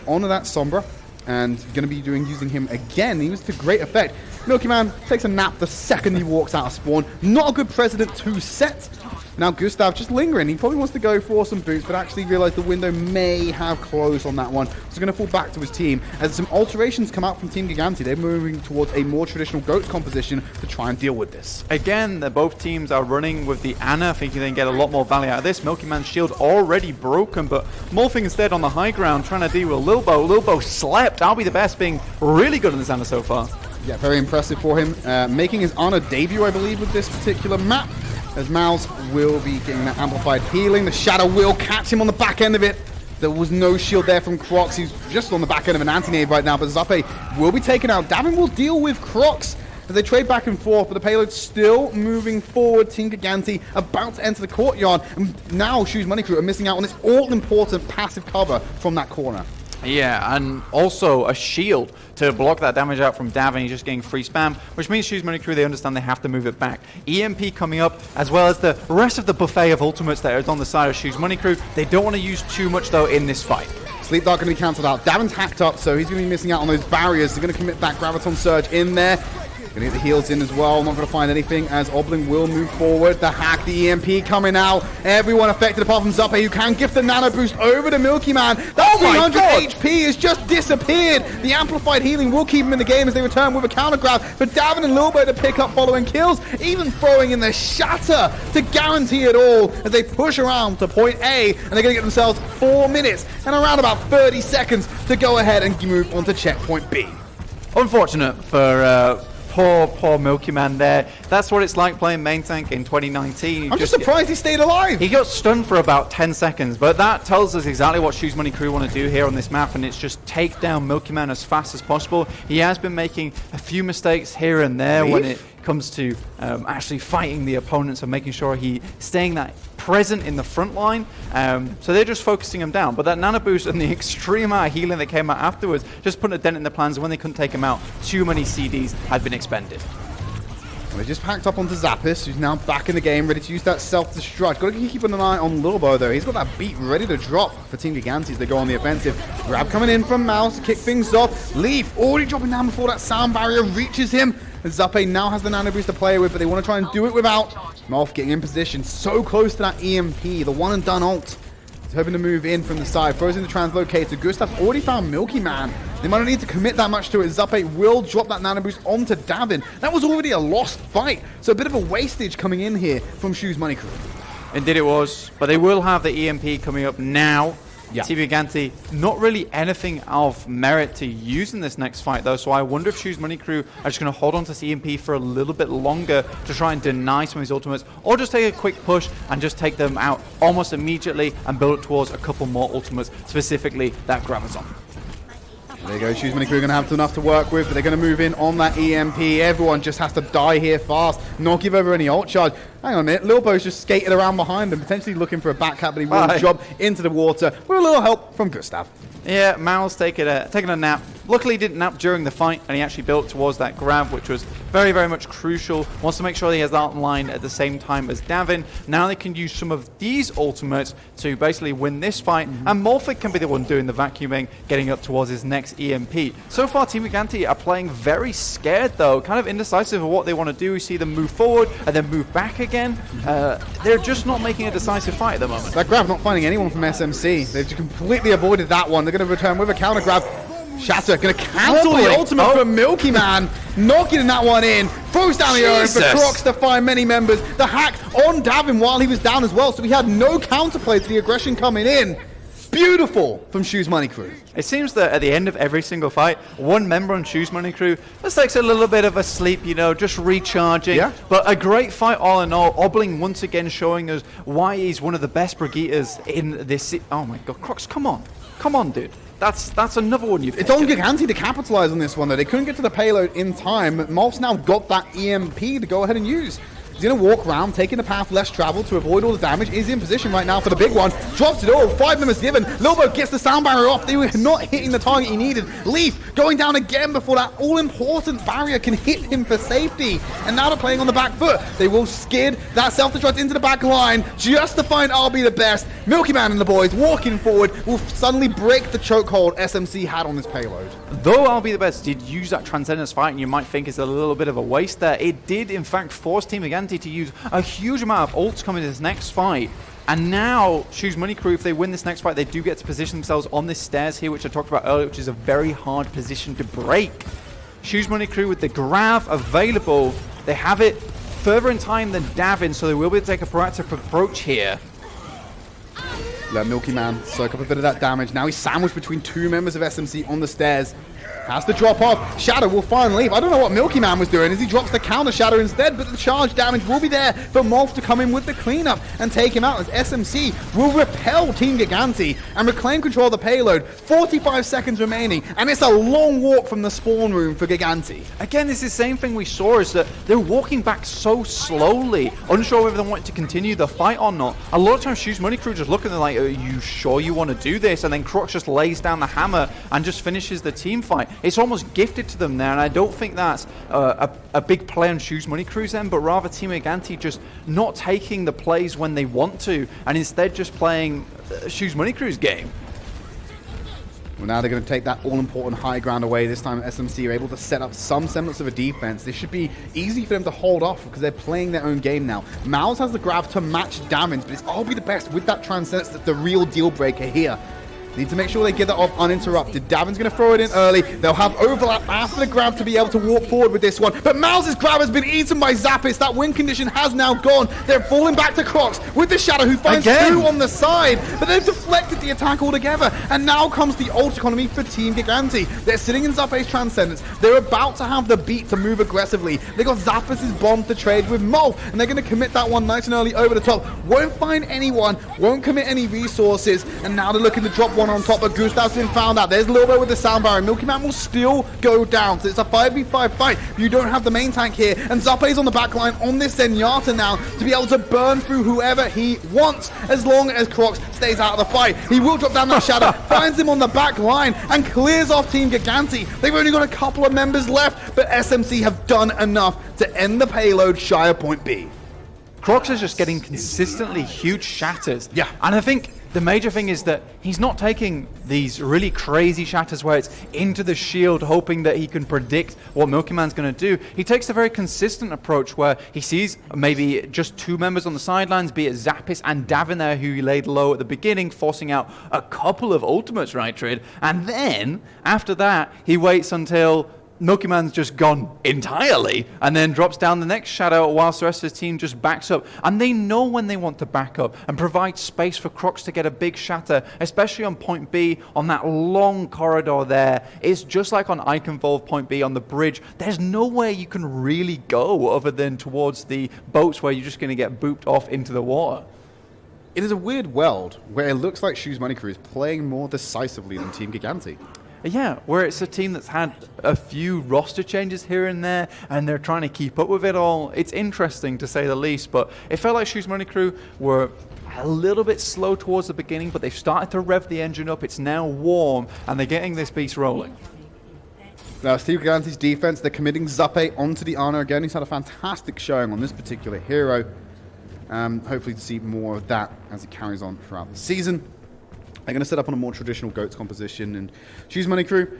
onto that Sombra, and going to be using him again. He was to great effect. Milky Man takes a nap the second he walks out of spawn. Not a good precedent to set. Now Gustav just lingering. He probably wants to go for some boots, but actually realized the window may have closed on that one. So he's going to fall back to his team. As some alterations come out from Team Gigantti, they're moving towards a more traditional GOATS composition to try and deal with this. Again, both teams are running with the Ana, thinking they can get a lot more value out of this. Milky Man's shield already broken, but Morphing instead on the high ground, trying to deal with Lilbo. Lilbo slept. I'll be the best, being really good in this Ana so far. Yeah, very impressive for him. Making his Ana debut, I believe, with this particular map. As Mouse will be getting that amplified healing. The Shadow will catch him on the back end of it. There was no shield there from Crocs. He's just on the back end of an anti-nade right now, but Zappe will be taken out. Davin will deal with Crocs as they trade back and forth, but the payload's still moving forward. Team Gigantti about to enter the courtyard, and now Shoes Money Crew are missing out on this all-important passive cover from that corner. Yeah, and also a shield to block that damage out from Davin. He's just getting free spam, which means Shoes Money Crew, they understand they have to move it back. EMP coming up, as well as the rest of the buffet of ultimates that is on the side of Shoes Money Crew. They don't want to use too much, though, in this fight. Sleep Dart going to be cancelled out. Davin's hacked up, so he's going to be missing out on those barriers. They're going to commit that Graviton Surge in there. Going to get the heals in as well. Not going to find anything as Oblin will move forward. The hack, the EMP coming out. Everyone affected apart from Zappe, who can gift the nano boost over to Milky Man. That 300 HP has just disappeared. The amplified healing will keep him in the game as they return with a counter grab for Davin and Lilbo to pick up following kills. Even throwing in the shatter to guarantee it all as they push around to point A, and they're going to get themselves 4 minutes and around about 30 seconds to go ahead and move on to checkpoint B. Unfortunate for poor Milky Man there. That's what it's like playing main tank in 2019. I'm just surprised he stayed alive. He got stunned for about 10 seconds, but that tells us exactly what Shoes Money Crew want to do here on this map, and it's just take down Milky Man as fast as possible. He has been making a few mistakes here and there when it comes to actually fighting the opponents and making sure he's staying that present in the front line. So they're just focusing him down. But that nano boost and the extreme amount of healing that came out afterwards just put a dent in the plans. And when they couldn't take him out, too many CDs had been expended. They just packed up onto Zappis, who's now back in the game, ready to use that self-destruct. Got to keep an eye on Lilbo, though. He's got that beat ready to drop for Team Gigantti as they go on the offensive. Grab coming in from Mouse to kick things off. Leaf already dropping down before that sound barrier reaches him. Zappe now has the nano boost to play with, but they want to try and do it without Molf getting in position. So close to that EMP, the one and done ult. He's hoping to move in from the side. Throws in the translocator. Gustav already found Milky Man. They might not need to commit that much to it. Zappe will drop that nano boost onto Davin. That was already a lost fight. So a bit of a wastage coming in here from Shoes Money Crew. Indeed it was. But they will have the EMP coming up now. Yeah. Team Gigantti, not really anything of merit to use in this next fight, though. So I wonder if Shoes Money Crew are just going to hold on to this EMP for a little bit longer to try and deny some of his ultimates, or just take a quick push and just take them out almost immediately and build it towards a couple more ultimates, specifically that Gravazon. There you go, Shoes Money Crew are going to have enough to work with, but they're going to move in on that EMP. Everyone just has to die here fast, not give over any ult charge. Hang on a minute, Lil Bo's just skated around behind them, potentially looking for a back cap, but he will drop into the water with a little help from Gustav. Yeah, Mal's taking a nap. Luckily, he didn't nap during the fight, and he actually built towards that grab, which was very, very much crucial. Wants to make sure he has that online at the same time as Davin. Now they can use some of these ultimates to basically win this fight, and Morphic can be the one doing the vacuuming, getting up towards his next EMP. So far, Team Gigantti are playing very scared, though, kind of indecisive of what they want to do. We see them move forward and then move back again. They're just not making a decisive fight at the moment. That grab not finding anyone from SMC. They've completely avoided that one. They're going to return with a counter grab. Shatter going to cancel the ultimate from Milky Man, not getting that one in. Throws down the arrow for Crocs to find many members. The hack on Davin while he was down as well, so he had no counterplay to the aggression coming in. Beautiful from Shoes Money Crew. It seems that at the end of every single fight, one member on Shoes Money Crew just takes a little bit of a sleep, you know, just recharging. Yeah. But a great fight all in all. Obling once again showing us why he's one of the best Brigittes in this. Oh my God, Crocs, come on. Come on, dude. That's another one you've taken. It's on Gigantti to capitalize on this one, though. They couldn't get to the payload in time. Molf's now got that EMP to go ahead and use. He's going to walk around, taking the path less traveled to avoid all the damage. Is in position right now for the big one. Drops it all. 5 members given. Lilbo gets the sound barrier off. They were not hitting the target he needed. Leaf going down again before that all-important barrier can hit him for safety. And now they're playing on the back foot. They will skid that self-destruct into the back line just to find I'll be the best. Milky Man and the boys walking forward will suddenly break the chokehold SMC had on this payload. Though I'll be the best did use that Transcendence fight, and you might think it's a little bit of a waste there, it did in fact force Team Gigantti to use a huge amount of ults coming to this next fight. And now, Shoes Money Crew, if they win this next fight, they do get to position themselves on this stairs here, which I talked about earlier, which is a very hard position to break. Shoes Money Crew with the grab available, they have it further in time than Davin, so they will be able to take a proactive approach here. Let Milky Man soak up a bit of that damage. Now he's sandwiched between 2 members of SMC on the stairs. Has to drop off. Shadow will finally leave. I don't know what Milky Man was doing as he drops the counter Shadow instead, but the charge damage will be there for Molf to come in with the cleanup and take him out as SMC will repel Team Gigantti and reclaim control of the payload. 45 seconds remaining, and it's a long walk from the spawn room for Gigantti. Again, it's the same thing we saw, is that they're walking back so slowly, unsure whether they want to continue the fight or not. A lot of times, Shoes Money Crew just look at them like, are you sure you want to do this? And then Crocs just lays down the hammer and just finishes the team fight. It's almost gifted to them there, and I don't think that's a big play on Shoes Money Crew's end, but rather Team Gigantti just not taking the plays when they want to, and instead just playing Shoes Money Crew's game. Well, now they're going to take that all-important high ground away. This time SMC are able to set up some semblance of a defense. This should be easy for them to hold off because they're playing their own game now. Mouse has the grab to match damage, but it's I'll be the best with that Transcendence. That's the real deal breaker here. Need to make sure they get that off uninterrupted. Davin's going to throw it in early. They'll have overlap after the grab to be able to walk forward with this one. But Mouse's grab has been eaten by Zappis. That win condition has now gone. They're falling back to Crocs with the Shadow, who finds 2 on the side. But they've deflected the attack altogether. And now comes the ult economy for Team Gigantti. They're sitting in Zappis' Transcendence. They're about to have the beat to move aggressively. They got Zappis' bomb to trade with Molf. And they're going to commit that one nice and early over the top. Won't find anyone. Won't commit any resources. And now they're looking to drop one on top, but Gustav's been found out. There's Lilbo with the sound barrier. Milky Man will still go down, so it's a 5v5 fight. You don't have the main tank here, and Zappe's on the back line on this Zenyatta now to be able to burn through whoever he wants, as long as Crocs stays out of the fight. He will drop down that Shadow, finds him on the back line, and clears off Team Gigantti. They've only got a couple of members left, but SMC have done enough to end the payload shy of point B. Crocs is just getting consistently huge shatters. Yeah. And I think the major thing is that he's not taking these really crazy shatters where it's into the shield, hoping that he can predict what Milky Man's going to do. He takes a very consistent approach where he sees maybe just 2 members on the sidelines, be it Zappis and Davin there, who he laid low at the beginning, forcing out a couple of ultimates, right, Tridd? And then, after that, he waits until Milky Man's just gone entirely and then drops down the next shadow whilst the rest of his team just backs up. And they know when they want to back up and provide space for Crocs to get a big shatter, especially on point B, on that long corridor there. It's just like on Eichenwolf point B on the bridge. There's nowhere you can really go other than towards the boats where you're just going to get booped off into the water. It is a weird world where it looks like Shoes Money Crew is playing more decisively than Team Gigantti. Yeah, where it's a team that's had a few roster changes here and there, and they're trying to keep up with it all. It's interesting, to say the least, but it felt like Shoes Money Crew were a little bit slow towards the beginning, but they've started to rev the engine up. It's now warm, and they're getting this beast rolling. Now, Steve Gigantti's defense, they're committing Zappe onto the Ana again. He's had a fantastic showing on this particular hero. Hopefully to see more of that as it carries on throughout the season. They're going to set up on a more traditional GOATS composition, and Shoes Money Crew,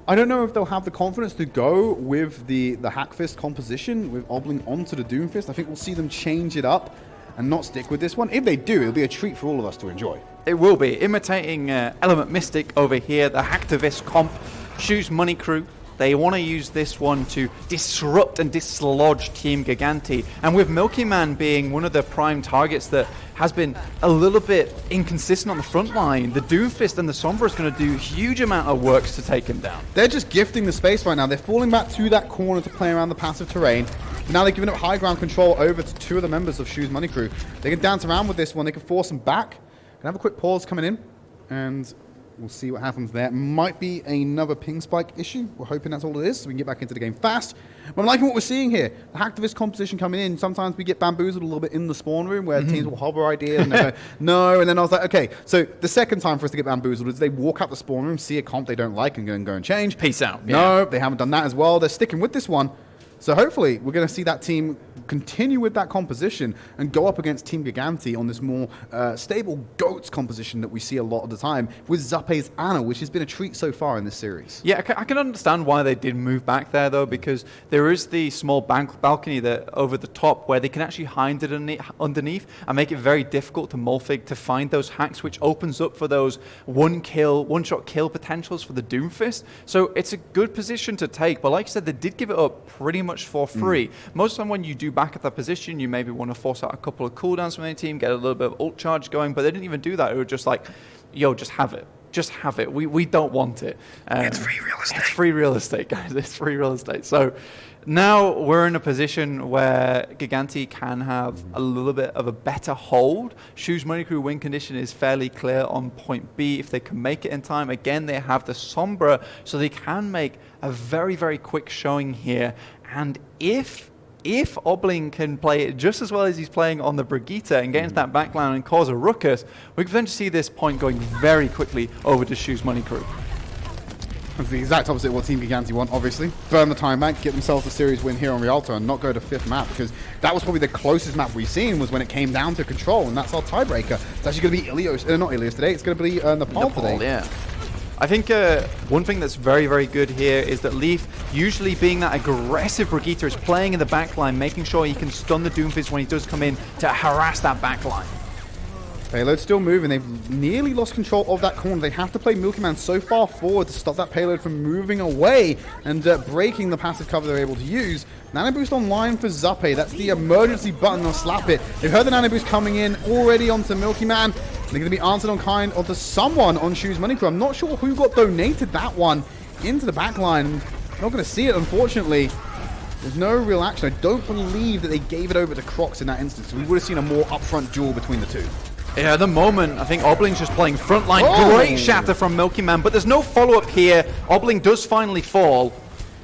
I don't know if they'll have the confidence to go with the Hackfist composition with Obling onto the Doomfist. I think we'll see them change it up and not stick with this one. If they do, it'll be a treat for all of us to enjoy. It will be. Imitating Element Mystic over here, the Hacktivist comp, Shoes Money Crew. They want to use this one to disrupt and dislodge Team Gigantti. And with Milky Man being one of the prime targets that has been a little bit inconsistent on the front line, the Doomfist and the Sombra is going to do a huge amount of work to take him down. They're just gifting the space right now. They're falling back to that corner to play around the passive terrain. Now they're giving up high ground control over to 2 of the members of Shoes Money Crew. They can dance around with this one. They can force them back. Can have a quick pause coming in, and we'll see what happens there. Might be another ping spike issue. We're hoping that's all it is, so we can get back into the game fast. But I'm liking what we're seeing here. The Hacktivist composition coming in. Sometimes we get bamboozled a little bit in the spawn room where teams will hover ideas and they go, no. And then I was like, okay. So the second time for us to get bamboozled is they walk out the spawn room, see a comp they don't like, and go and change. Peace out. No, they haven't done that as well. They're sticking with this one. So hopefully we're going to see that team continue with that composition and go up against Team Gigantti on this more stable GOATS composition that we see a lot of the time with Zappe's Ana, which has been a treat so far in this series. Yeah, I can understand why they did move back there, though, because there is the small balcony that over the top where they can actually hide it underneath and make it very difficult to Mulfig to find those hacks, which opens up for those one-shot kill potentials for the Doomfist. So it's a good position to take, but like I said, they did give it up pretty much for free. Most of the time when you do back at that position, you maybe want to force out a couple of cooldowns from any team, get a little bit of ult charge going, but they didn't even do that. It was just like, yo, just have it. Just have it. We don't want it. It's free real estate. It's free real estate, guys. It's free real estate. So now we're in a position where Gigantti can have a little bit of a better hold. Shoes Money Crew win condition is fairly clear on point B. If they can make it in time, again, they have the Sombra, so they can make a very, very quick showing here. And if Obling can play it just as well as he's playing on the Brigitte and get into that backline and cause a ruckus, we can potentially see this point going very quickly over to Shoes Money Crew. That's the exact opposite of what Team Gigantti want, obviously. Burn the time bank, get themselves a series win here on Rialto and not go to 5th map, because that was probably the closest map we've seen was when it came down to control, and that's our tiebreaker. It's actually going to be Ilios, not Ilios today, it's going to be Nepal today. Yeah. I think one thing that's very, very good here is that Leaf, usually being that aggressive Brigitte, is playing in the backline, making sure he can stun the Doomfist when he does come in to harass that backline. Payload's still moving. They've nearly lost control of that corner. They have to play Milky Man so far forward to stop that payload from moving away and breaking the passive cover they're able to use. Nano Boost online for Zappe. That's the emergency button. They'll slap it. They've heard the Nano Boost coming in already onto Milky Man. They're going to be answered on kind onto someone on Shoes Money Crew. I'm not sure who got donated that one into the backline. Not going to see it, unfortunately. There's no real action. I don't believe that they gave it over to Crocs in that instance. We would have seen a more upfront duel between the two. Yeah, at the moment, I think Obling's just playing frontline. Great shatter from Milky Man, but there's no follow-up here. Obling does finally fall.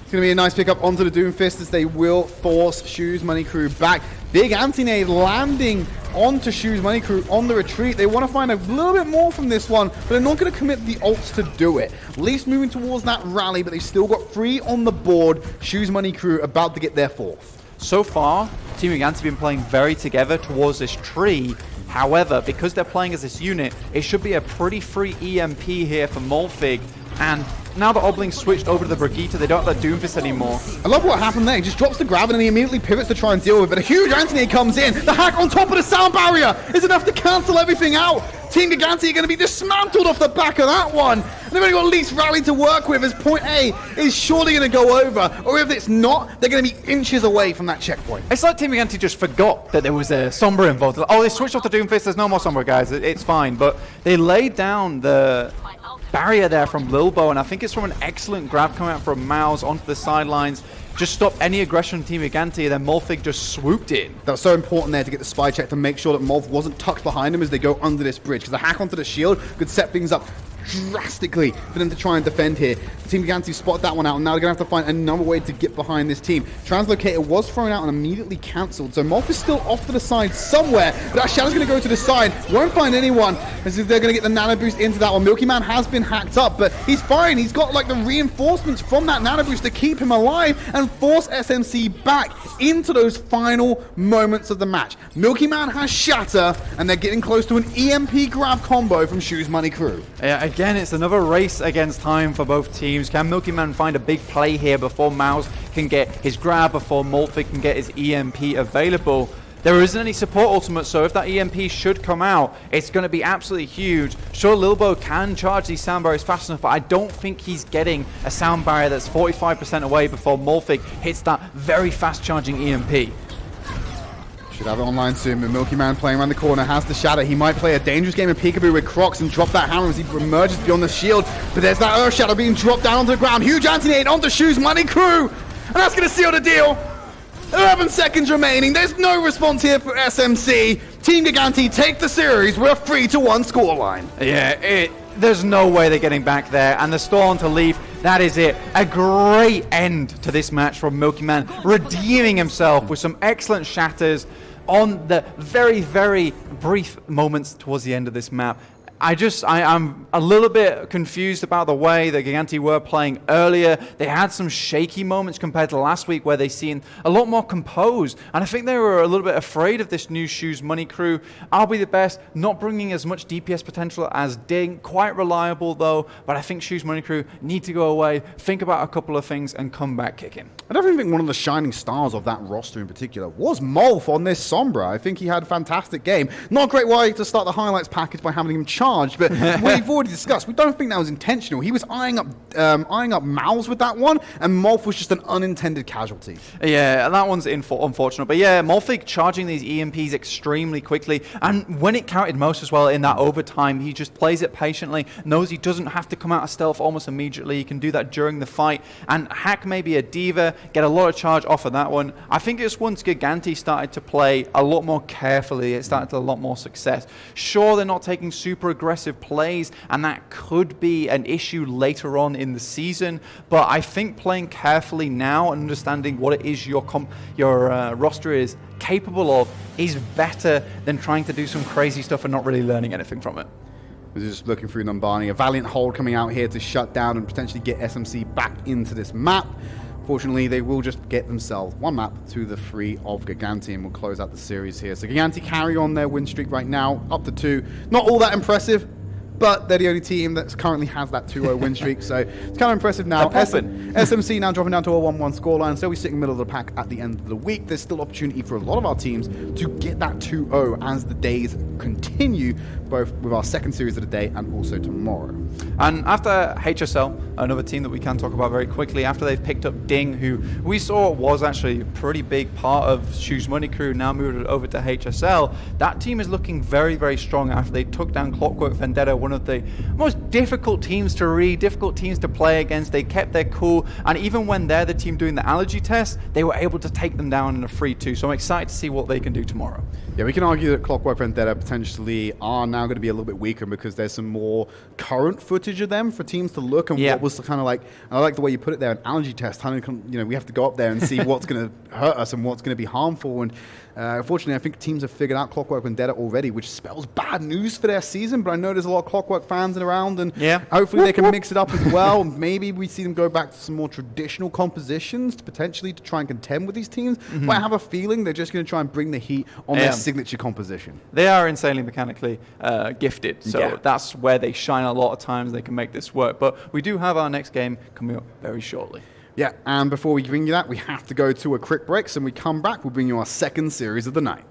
It's going to be a nice pickup onto the Doomfist as they will force Shoes Money Crew back. Big anti-nade landing onto Shoes Money Crew on the retreat. They want to find a little bit more from this one, but they're not going to commit the ults to do it. Leafs moving towards that rally, but they've still got 3 on the board. Shoes Money Crew about to get their 4th. So far, Team Gigantti have been playing very together towards this tree. However, because they're playing as this unit, it should be a pretty free EMP here for Molfig. And now that Oblink switched over to the Brigitte, they don't have the Doomfist anymore. I love what happened there. He just drops the grab and then he immediately pivots to try and deal with it. But a huge Anthony comes in. The hack on top of the sound barrier is enough to cancel everything out. Team Gigantti are going to be dismantled off the back of that one. And they've only got least rally to work with, as point A is surely going to go over. Or if it's not, they're going to be inches away from that checkpoint. It's like Team Gigantti just forgot that there was a Sombra involved. Oh, they switched off the Doomfist. There's no more Sombra, guys. It's fine. But they laid down the barrier there from Lilbo, and I think it's from an excellent grab coming out from Mouse onto the sidelines. Just stop any aggression from Team Gigantti, and then Molfig just swooped in. That was so important there to get the spy check to make sure that Molf wasn't tucked behind him as they go under this bridge, because the hack onto the shield could set things up drastically for them to try and defend here. Team Gigantti spotted that one out, and now they're going to have to find another way to get behind this team. Translocator was thrown out and immediately cancelled, so Molf is still off to the side somewhere, but that Shadow's going to go to the side, won't find anyone, as if they're going to get the nano boost into that one. Milky Man has been hacked up, but he's fine. He's got like the reinforcements from that nano boost to keep him alive and force SMC back into those final moments of the match. Milky Man has Shatter, and they're getting close to an EMP grab combo from Shoes Money Crew. Yeah, again, it's another race against time for both teams. Can Milky Man find a big play here before Mouse can get his grab, before Molfig can get his EMP available? There isn't any support ultimate, so if that EMP should come out, it's going to be absolutely huge. Sure, Lilbo can charge these sound barriers fast enough, but I don't think he's getting a sound barrier that's 45% away before Molfig hits that very fast charging EMP. Should have it online soon, but Milky Man playing around the corner has the Shadow. He might play a dangerous game of peekaboo with Crocs and drop that hammer as he emerges beyond the shield. But there's that Earth Shadow being dropped down onto the ground. Huge anti-nade onto Shoes Money Crew. And that's going to seal the deal. 11 seconds remaining. There's no response here for SMC. Team Gigantti take the series with a 3-1 scoreline. Yeah, there's no way they're getting back there. And the Storm to leave. That is it. A great end to this match from Milky Man, redeeming himself with some excellent shatters on the very, very brief moments towards the end of this map. I'm a little bit confused about the way that Gigantti were playing earlier. They had some shaky moments compared to last week where they seemed a lot more composed. And I think they were a little bit afraid of this new Shoes Money Crew. I'll be the best, not bringing as much DPS potential as Ding. Quite reliable though, but I think Shoes Money Crew need to go away, think about a couple of things and come back kicking. I don't think one of the shining stars of that roster in particular was Molf on this Sombra. I think he had a fantastic game. Not a great way to start the highlights package by having him charged, but we've already discussed, we don't think that was intentional. He was eyeing up Mouse with that one, and Molf was just an unintended casualty. Yeah, that one's unfortunate. But yeah, Molfig charging these EMPs extremely quickly, and when it counted most as well in that overtime, he just plays it patiently, knows he doesn't have to come out of stealth almost immediately. He can do that during the fight, and hack maybe a diva, get a lot of charge off of that one. I think it's once Gigantti started to play a lot more carefully, it started to a lot more success. Sure, they're not taking super aggressive plays, and that could be an issue later on in the season, but I think playing carefully now and understanding what it is your roster is capable of is better than trying to do some crazy stuff and not really learning anything from it. We're just looking through Numbani. A valiant hold coming out here to shut down and potentially get SMC back into this map. Fortunately, they will just get themselves one map to the 3 of Gigantti, and we'll close out the series here. So Gigantti carry on their win streak right now, up to 2. Not all that impressive, but they're the only team that currently has that 2-0 win streak, so it's kind of impressive now. SMC now dropping down to a 1-1 scoreline, so we're sitting middle of the pack at the end of the week. There's still opportunity for a lot of our teams to get that 2-0 as the days continue, both with our second series of the day and also tomorrow. And after HSL, another team that we can talk about very quickly, after they've picked up Ding, who we saw was actually a pretty big part of Shoes Money Crew, now moved over to HSL, that team is looking very, very strong after they took down Clockwork Vendetta, one of the most difficult teams to read, difficult teams to play against. They kept their cool, and even when they're the team doing the allergy test, they were able to take them down in a 3-2. So I'm excited to see what they can do tomorrow. Yeah, we can argue that Clockwork Vendetta potentially are now going to be a little bit weaker because there's some more current footage of them for teams to look, and what was kind of like, I like the way you put it there, an allergy test. We have to go up there and see what's going to hurt us and what's going to be harmful. And Unfortunately, I think teams have figured out Clockwork Vendetta already, which spells bad news for their season, but I know there's a lot of Clockwork fans around, and hopefully they can mix it up as well. Maybe we see them go back to some more traditional compositions to potentially try and contend with these teams, but I have a feeling they're just going to try and bring the heat on their signature composition. They are insanely mechanically gifted, so that's where they shine a lot of times. They can make this work, but we do have our next game coming up very shortly. Yeah, and before we bring you that, we have to go to a quick break, so when we come back, we'll bring you our second series of the night.